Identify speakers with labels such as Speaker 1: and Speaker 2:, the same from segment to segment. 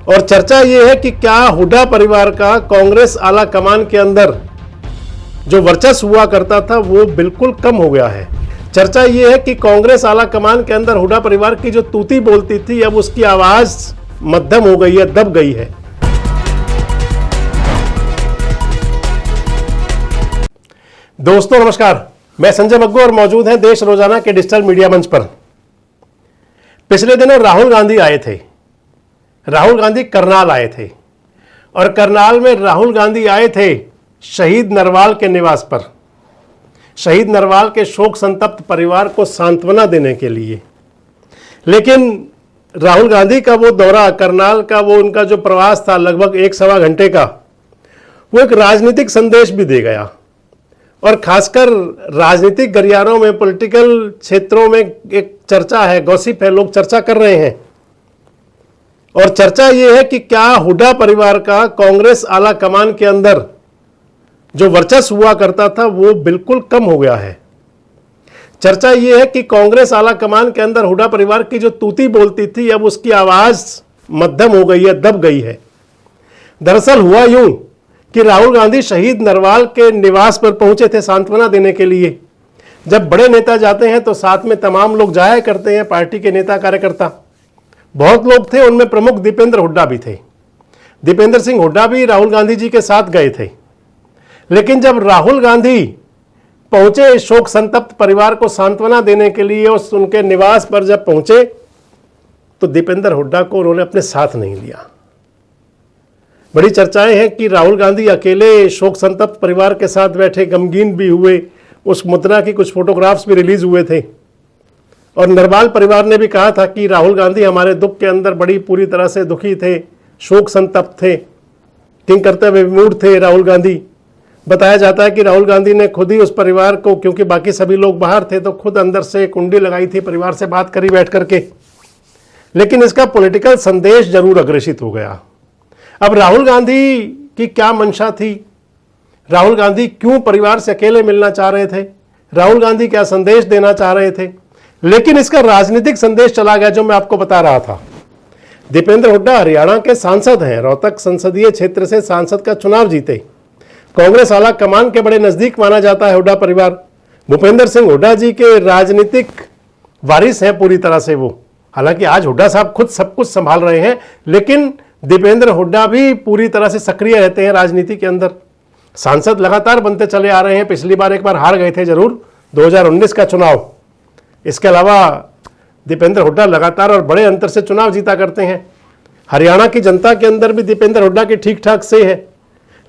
Speaker 1: और चर्चा यह है कि क्या हुड्डा परिवार का कांग्रेस आला कमान के अंदर जो वर्चस्व हुआ करता था वो बिल्कुल कम हो गया है। चर्चा यह है कि कांग्रेस आला कमान के अंदर हुड्डा परिवार की जो तूती बोलती थी अब उसकी आवाज मध्यम हो गई है, दब गई है। दोस्तों नमस्कार, मैं संजय मग्गू और मौजूद हैं देश रोजाना के डिजिटल मीडिया मंच पर। पिछले दिनों राहुल गांधी आए थे। राहुल गांधी करनाल आए थे और करनाल में राहुल गांधी आए थे शहीद नरवाल के निवास पर, शहीद नरवाल के शोक संतप्त परिवार को सांत्वना देने के लिए। लेकिन राहुल गांधी का वो दौरा, करनाल का वो उनका जो प्रवास था लगभग 1-1.25 घंटे का, वो एक राजनीतिक संदेश भी दे गया। और खासकर राजनीतिक गलियारों में, पॉलिटिकल क्षेत्रों में एक चर्चा है, गॉसिप है, लोग चर्चा कर रहे हैं। और चर्चा यह है कि क्या हुड्डा परिवार का कांग्रेस आला कमान के अंदर जो वर्चस्व हुआ करता था वो बिल्कुल कम हो गया है। चर्चा यह है कि कांग्रेस आला कमान के अंदर हुड्डा परिवार की जो तूती बोलती थी अब उसकी आवाज मध्यम हो गई है, दब गई है। दरअसल हुआ यूं कि राहुल गांधी शहीद नरवाल के निवास पर पहुंचे थे सांत्वना देने के लिए। जब बड़े नेता जाते हैं तो साथ में तमाम लोग जाया करते हैं, पार्टी के नेता कार्यकर्ता। बहुत लोग थे, उनमें प्रमुख दीपेंद्र हुड्डा भी थे। दीपेंद्र सिंह हुड्डा भी राहुल गांधी जी के साथ गए थे। लेकिन जब राहुल गांधी पहुंचे शोक संतप्त परिवार को सांत्वना देने के लिए और उनके निवास पर जब पहुंचे तो दीपेंद्र हुड्डा को उन्होंने अपने साथ नहीं लिया। बड़ी चर्चाएं हैं कि राहुल गांधी अकेले शोक संतप्त परिवार के साथ बैठे, गमगीन भी हुए। उस मुद्रा की कुछ फोटोग्राफ्स भी रिलीज हुए थे और नरवाल परिवार ने भी कहा था कि राहुल गांधी हमारे दुख के अंदर बड़ी पूरी तरह से दुखी थे, शोक संतप्त थे, किंग करते हुए विमूढ़ थे राहुल गांधी। बताया जाता है कि राहुल गांधी ने खुद ही उस परिवार को, क्योंकि बाकी सभी लोग बाहर थे, तो खुद अंदर से कुंडी लगाई थी, परिवार से बात करी बैठ करके। लेकिन इसका पॉलिटिकल संदेश जरूर अग्रेसित हो गया। अब राहुल गांधी की क्या मंशा थी, राहुल गांधी क्यों परिवार से अकेले मिलना चाह रहे थे, राहुल गांधी क्या संदेश देना चाह रहे थे, लेकिन इसका राजनीतिक संदेश चला गया जो मैं आपको बता रहा था। दीपेंद्र हुड्डा हरियाणा के सांसद हैं, रोहतक संसदीय क्षेत्र से सांसद का चुनाव जीते। कांग्रेस आला कमान के बड़े नजदीक माना जाता है हुड्डा परिवार। भूपेंद्र सिंह हुड्डा जी के राजनीतिक वारिस हैं पूरी तरह से वो। हालांकि आज हुड्डा साहब खुद सब कुछ संभाल रहे हैं, लेकिन दीपेंद्र हुड्डा भी पूरी तरह से सक्रिय रहते हैं राजनीति के अंदर। सांसद लगातार बनते चले आ रहे हैं। पिछली बार एक बार हार गए थे जरूर, 2019 का चुनाव। इसके अलावा दीपेंद्र हुड्डा लगातार और बड़े अंतर से चुनाव जीता करते हैं। हरियाणा की जनता के अंदर भी दीपेंद्र हुड्डा की ठीक ठाक से है,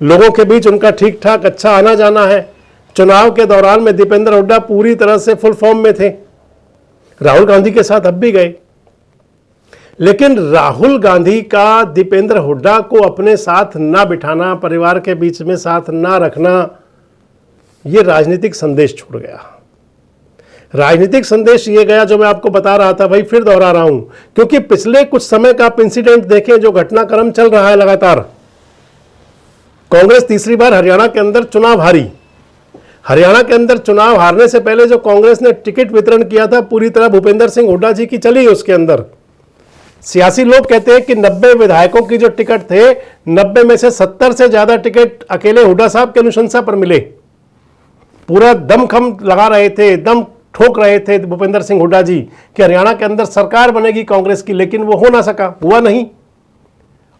Speaker 1: लोगों के बीच उनका ठीक ठाक अच्छा आना जाना है। चुनाव के दौरान में दीपेंद्र हुड्डा पूरी तरह से फुल फॉर्म में थे, राहुल गांधी के साथ अब भी गए। लेकिन राहुल गांधी का दीपेंद्र हुड्डा को अपने साथ ना बिठाना, परिवार के बीच में साथ ना रखना, यह राजनीतिक संदेश छोड़ गया। राजनीतिक संदेश ये गया जो मैं आपको बता रहा था, भाई फिर दोहरा रहा हूं, क्योंकि पिछले कुछ समय का आप इंसिडेंट देखें, जो घटनाक्रम चल रहा है लगातार। कांग्रेस तीसरी बार हरियाणा के अंदर चुनाव हारी। हरियाणा के अंदर चुनाव हारने से पहले जो कांग्रेस ने टिकट वितरण किया था पूरी तरह भूपेंद्र सिंह हुड्डा जी की चली। उसके अंदर सियासी लोग कहते हैं कि 90 विधायकों की जो टिकट थे, 90 में से 70 से ज्यादा टिकट अकेले हुड्डा साहब के अनुशंसा पर मिले। पूरा दमखम लगा रहे थे, दम ठोक रहे थे भूपेंद्र सिंह हुड्डा जी कि हरियाणा के अंदर सरकार बनेगी कांग्रेस की, लेकिन वो हो ना सका, हुआ नहीं।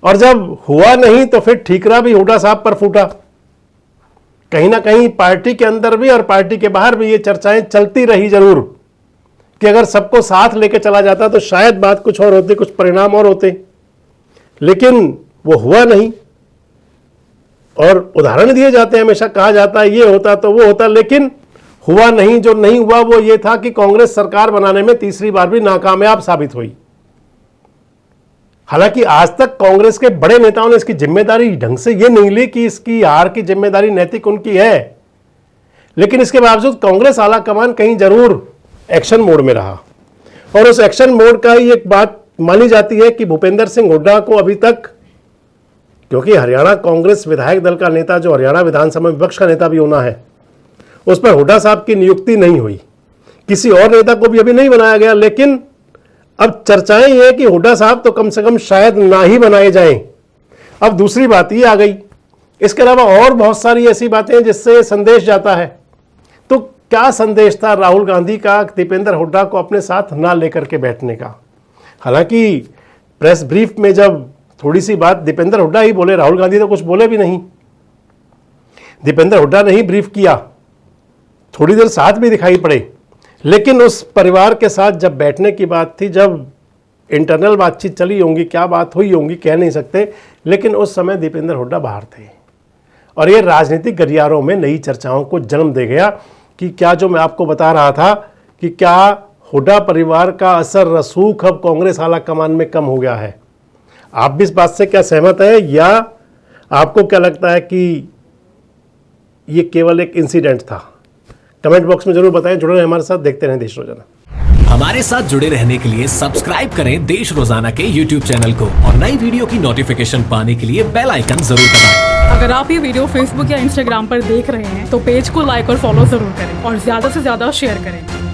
Speaker 1: और जब हुआ नहीं तो फिर ठीकरा भी हुड्डा साहब पर फूटा। कहीं ना कहीं पार्टी के अंदर भी और पार्टी के बाहर भी ये चर्चाएं चलती रही जरूर कि अगर सबको साथ लेके चला जाता तो शायद बात कुछ और होती, कुछ परिणाम और होते, लेकिन वो हुआ नहीं। और उदाहरण दिए जाते हैं, हमेशा कहा जाता है ये होता तो वो होता, लेकिन हुआ नहीं। जो नहीं हुआ वो ये था कि कांग्रेस सरकार बनाने में तीसरी बार भी नाकामयाब साबित हुई। हालांकि आज तक कांग्रेस के बड़े नेताओं ने इसकी जिम्मेदारी ढंग से ये नहीं ली कि इसकी हार की जिम्मेदारी नैतिक उनकी है, लेकिन इसके बावजूद कांग्रेस आला कमान कहीं जरूर एक्शन मोड में रहा। और उस एक्शन मोड का ही एक बात मानी जाती है कि भूपेंद्र सिंह हुड्डा को अभी तक, क्योंकि हरियाणा कांग्रेस विधायक दल का नेता, जो हरियाणा विधानसभा विपक्ष का नेता भी होना है, उस पर हुड्डा साहब की नियुक्ति नहीं हुई। किसी और नेता को भी अभी नहीं बनाया गया, लेकिन अब चर्चाएं ये है कि हुड्डा साहब तो कम से कम शायद ना ही बनाए जाएं। अब दूसरी बात ये आ गई, इसके अलावा और बहुत सारी ऐसी बातें हैं जिससे संदेश जाता है। तो क्या संदेश था राहुल गांधी का दीपेंद्र हुड्डा को अपने साथ ना लेकर के बैठने का? हालांकि प्रेस ब्रीफ में जब थोड़ी सी बात दीपेंद्र हुड्डा ही बोले, राहुल गांधी तो कुछ बोले भी नहीं। दीपेंद्र हुड्डा ने ही ब्रीफ किया, थोड़ी देर साथ भी दिखाई पड़े, लेकिन उस परिवार के साथ जब बैठने की बात थी, जब इंटरनल बातचीत चली होंगी, क्या बात हुई होंगी कह नहीं सकते, लेकिन उस समय दीपेंद्र हुड्डा बाहर थे और ये राजनीतिक गलियारों में नई चर्चाओं को जन्म दे गया कि क्या जो मैं आपको बता रहा था कि क्या हुड्डा परिवार का असर रसूख अब कांग्रेस आला कमान में कम हो गया है। आप भी इस बात से क्या सहमत हैं या आपको क्या लगता है कि ये केवल एक इंसिडेंट था? कमेंट बॉक्स में जरूर बताएं। जुड़े रहें हमारे साथ, देखते रहें देश रोजाना।
Speaker 2: हमारे साथ जुड़े रहने के लिए सब्सक्राइब करें देश रोजाना के YouTube चैनल को और नई वीडियो की नोटिफिकेशन पाने के लिए बेल आइकन जरूर दबाएं।
Speaker 3: अगर आप ये वीडियो फेसबुक या इंस्टाग्राम पर देख रहे हैं तो पेज को लाइक और फॉलो जरूर करें और ज्यादा से ज्यादा शेयर करें।